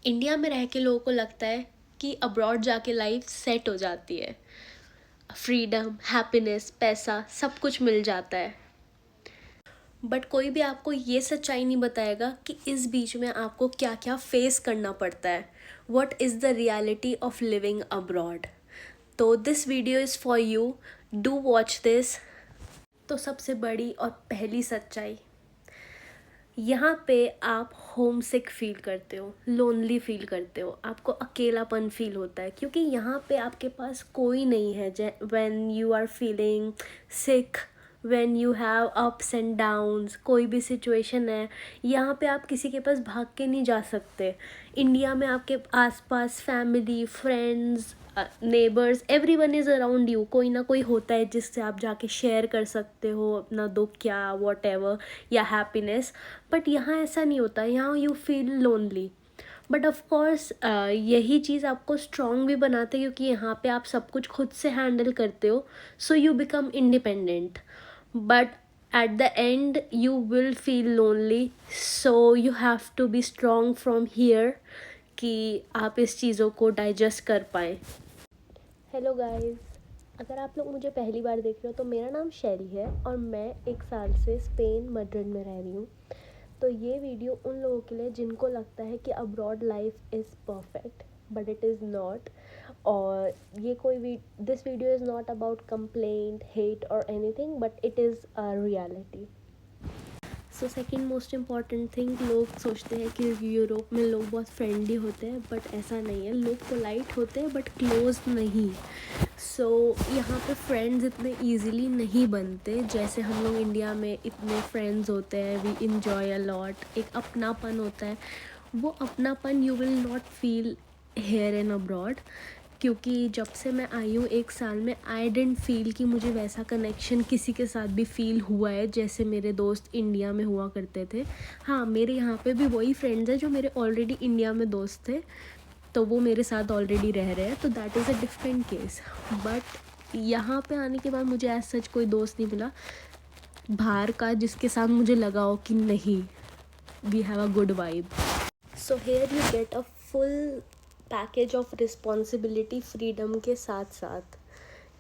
India में रह के लोगों को लगता है कि अब्रॉड जाके लाइफ सेट हो जाती है, फ्रीडम, हैप्पीनेस, पैसा सब कुछ मिल जाता है। बट कोई भी आपको ये सच्चाई नहीं बताएगा कि इस बीच में आपको क्या क्या फेस करना पड़ता है। What is the reality of living abroad. तो this video is for you, do watch this. तो सबसे बड़ी और पहली सच्चाई, यहाँ पे आप होम सिक फील करते हो, लोनली फील करते हो, आपको अकेलापन फील होता है क्योंकि यहाँ पे आपके पास कोई नहीं है। When you are feeling sick, when you have ups and downs, कोई भी सिचुएशन है, यहाँ पे आप किसी के पास भाग के नहीं जा सकते। इंडिया में आपके आसपास family, friends, neighbours, everyone is around you. कोई ना कोई होता है जिससे आप जाके शेयर कर सकते हो अपना दुख या वॉट एवर, या हैप्पीनेस। बट यहाँ ऐसा नहीं होता, यहाँ you feel lonely. But of course यही चीज़ आपको स्ट्रॉन्ग भी बनाते हैं क्योंकि यहाँ पे आप सब कुछ खुद से हैंडल करते हो, so you become independent. But at the end you will feel lonely, so you have to be strong from here कि आप इस चीज़ों को डाइजेस्ट कर पाएँ। हेलो गाइस, अगर आप लोग मुझे पहली बार देख रहे हो तो मेरा नाम शैली है और मैं 1 साल से स्पेन मड्रिड में रह रही हूँ। तो ये वीडियो उन लोगों के लिए जिनको लगता है कि abroad life is perfect, but it is not. और ये this video is not about complaint, hate और anything, but it is a reality. So second most important thing, लोग सोचते हैं कि यूरोप में लोग बहुत फ्रेंडली होते हैं, बट ऐसा नहीं है। लोग पोलाइट होते हैं बट क्लोज नहीं। सो यहाँ पे फ्रेंड्स इतने ईजीली नहीं बनते जैसे हम लोग इंडिया में इतने फ्रेंड्स होते हैं। वी इन्जॉय अ लॉट, एक अपनापन होता है। वो अपनापन you will not feel here in abroad, क्योंकि जब से मैं आई हूँ 1 साल में, आई डेंट फील कि मुझे वैसा कनेक्शन किसी के साथ भी फील हुआ है जैसे मेरे दोस्त इंडिया में हुआ करते थे। हाँ, मेरे यहाँ पे भी वही फ्रेंड्स हैं जो मेरे ऑलरेडी इंडिया में दोस्त थे, तो वो मेरे साथ ऑलरेडी रह रहे हैं, तो that is a different case. But यहाँ पे आने के बाद मुझे ऐसा सच कोई दोस्त नहीं मिला बाहर का जिसके साथ मुझे लगा हो कि नहीं, we have a good vibe. So here you get a full package of responsibility freedom के साथ साथ,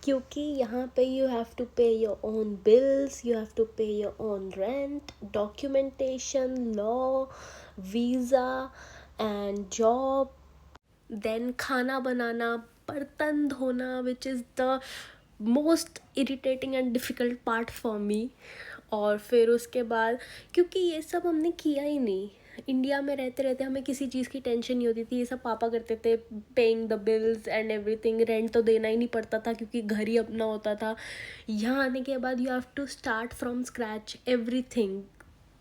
क्योंकि यहाँ पे you have to pay your own bills, you have to pay your own rent, documentation, law, visa and job, then खाना बनाना, बर्तन धोना, which is the most irritating and difficult part for me. और फिर उसके बाद, क्योंकि ये सब हमने किया ही नहीं, इंडिया में रहते रहते हमें किसी चीज़ की टेंशन नहीं होती थी। ये सब पापा करते थे, paying the bills and everything. Rent तो देना ही नहीं पड़ता था क्योंकि घर ही अपना होता था। यहाँ आने के बाद you have to start from scratch everything,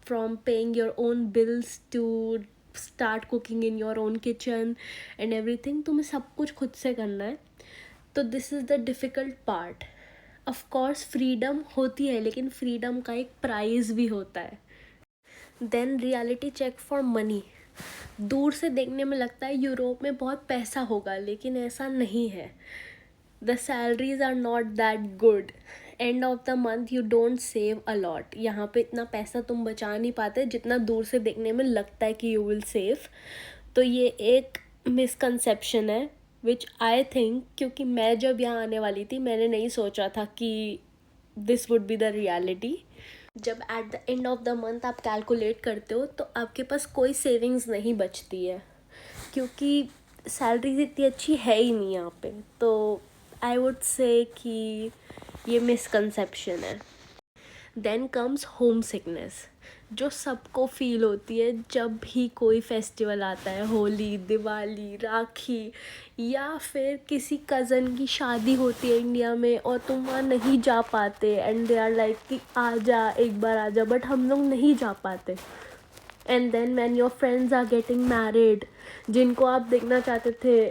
from paying your own bills to start cooking in your own kitchen and everything. तुम्हें सब कुछ खुद से करना है, तो this is the difficult part. Of course freedom होती है, लेकिन फ्रीडम का एक प्राइस भी होता है। Then reality check for money. दूर से देखने में लगता है यूरोप में बहुत पैसा होगा, लेकिन ऐसा नहीं है। The salaries are not that good. End of the month you don't save a lot. यहाँ पे इतना पैसा तुम बचा नहीं पाते जितना दूर से देखने में लगता है कि यू विल सेव। तो ये एक मिसकंसेप्शन है विच आई थिंक, क्योंकि मैं जब यहाँ आने वाली थी मैंने नहीं सोचा था कि this would be the reality. जब at the end of the month आप कैलकुलेट करते हो तो आपके पास कोई सेविंग्स नहीं बचती है, क्योंकि सैलरीज इतनी अच्छी है ही नहीं यहाँ पे। तो आई वुड से कि ये मिसकंसेप्शन है। देन कम्स होम सिकनेस, जो सबको फील होती है जब भी कोई फेस्टिवल आता है, होली, दिवाली, राखी, या फिर किसी कज़न की शादी होती है इंडिया में और तुम वहाँ नहीं जा पाते एंड दे आर लाइक कि आ जा, एक बार आ जा, बट हम लोग नहीं जा पाते। And then when your friends are getting married, जिनको आप देखना चाहते थे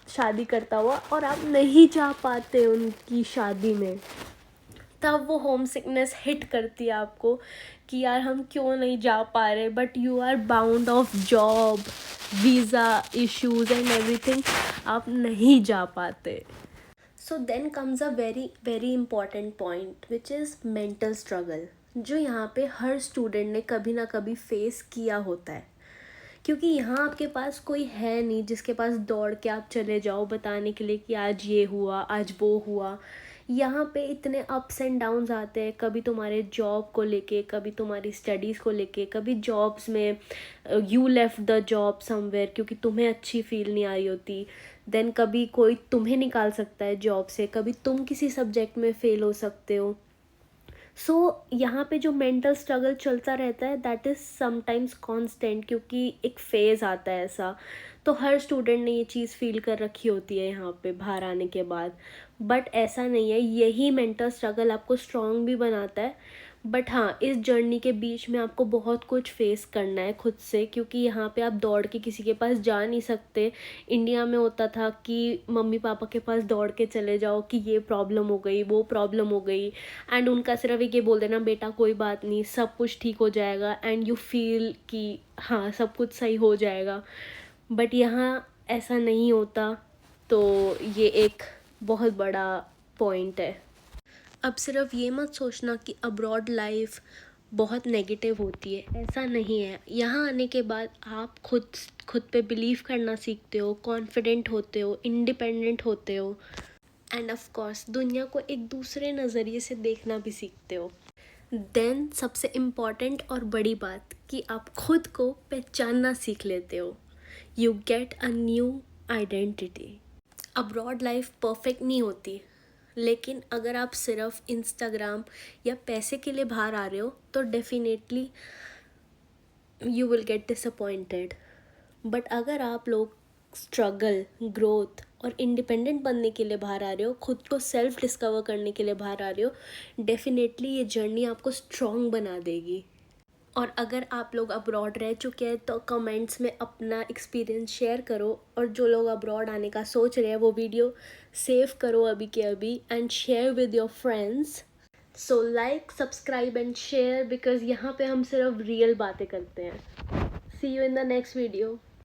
शादी करता हुआ और आप नहीं जा पाते उनकी शादी में, तब वो होम सिकनेस हिट करती है आपको कि यार हम क्यों नहीं जा पा रहे, but you are bound of job, visa issues and everything, आप नहीं जा पाते। So then comes a very very important point which is mental struggle, जो यहाँ पे हर स्टूडेंट ने कभी ना कभी फेस किया होता है। क्योंकि यहाँ आपके पास कोई है नहीं जिसके पास दौड़ के आप चले जाओ बताने के लिए कि आज ये हुआ, आज वो हुआ। यहाँ पे इतने अप्स एंड डाउन्स आते हैं, कभी तुम्हारे जॉब को लेके, कभी तुम्हारी स्टडीज़ को लेके, कभी जॉब्स में you left the job somewhere क्योंकि तुम्हें अच्छी फील नहीं आ रही होती। देन कभी कोई तुम्हें निकाल सकता है जॉब से, कभी तुम किसी सब्जेक्ट में फ़ेल हो सकते हो। सो यहाँ पे जो मेंटल स्ट्रगल चलता रहता है दैट इज़ समटाइम्स कांस्टेंट, क्योंकि एक फेज़ आता है ऐसा। तो हर स्टूडेंट ने ये चीज़ फील कर रखी होती है यहाँ पे बाहर आने के बाद। बट ऐसा नहीं है, यही मेंटल स्ट्रगल आपको स्ट्रॉन्ग भी बनाता है। बट हाँ, इस जर्नी के बीच में आपको बहुत कुछ फेस करना है खुद से, क्योंकि यहाँ पे आप दौड़ के किसी के पास जा नहीं सकते। इंडिया में होता था कि मम्मी पापा के पास दौड़ के चले जाओ कि ये प्रॉब्लम हो गई, वो प्रॉब्लम हो गई, एंड उनका सिर्फ एक ये बोल देना बेटा कोई बात नहीं, सब कुछ ठीक हो जाएगा, एंड यू फील कि हाँ सब कुछ सही हो जाएगा। बट यहाँ ऐसा नहीं होता। तो ये एक बहुत बड़ा पॉइंट है। अब सिर्फ ये मत सोचना कि अब्रॉड लाइफ बहुत नेगेटिव होती है, ऐसा नहीं है। यहाँ आने के बाद आप खुद पे बिलीव करना सीखते हो, कॉन्फिडेंट होते हो, इंडिपेंडेंट होते हो, एंड ऑफ कोर्स दुनिया को एक दूसरे नज़रिए से देखना भी सीखते हो। देन सबसे इम्पॉर्टेंट और बड़ी बात कि आप खुद को पहचानना सीख लेते हो। You get a new identity. Abroad life perfect नहीं होती, लेकिन अगर आप सिर्फ इंस्टाग्राम या पैसे के लिए बाहर आ रहे हो तो definitely you will get disappointed. But अगर आप लोग स्ट्रगल, ग्रोथ और इंडिपेंडेंट बनने के लिए बाहर आ रहे हो, खुद को सेल्फ डिस्कवर करने के लिए बाहर आ रहे हो, डेफिनेटली ये जर्नी आपको स्ट्रॉन्ग बना देगी। और अगर आप लोग अब्रॉड रह चुके हैं तो कमेंट्स में अपना एक्सपीरियंस शेयर करो, और जो लोग अब्रॉड आने का सोच रहे हैं वो वीडियो सेव करो अभी के अभी and share with your friends. So like, subscribe and share, because यहाँ पे हम सिर्फ रियल बातें करते हैं। See you in the next video.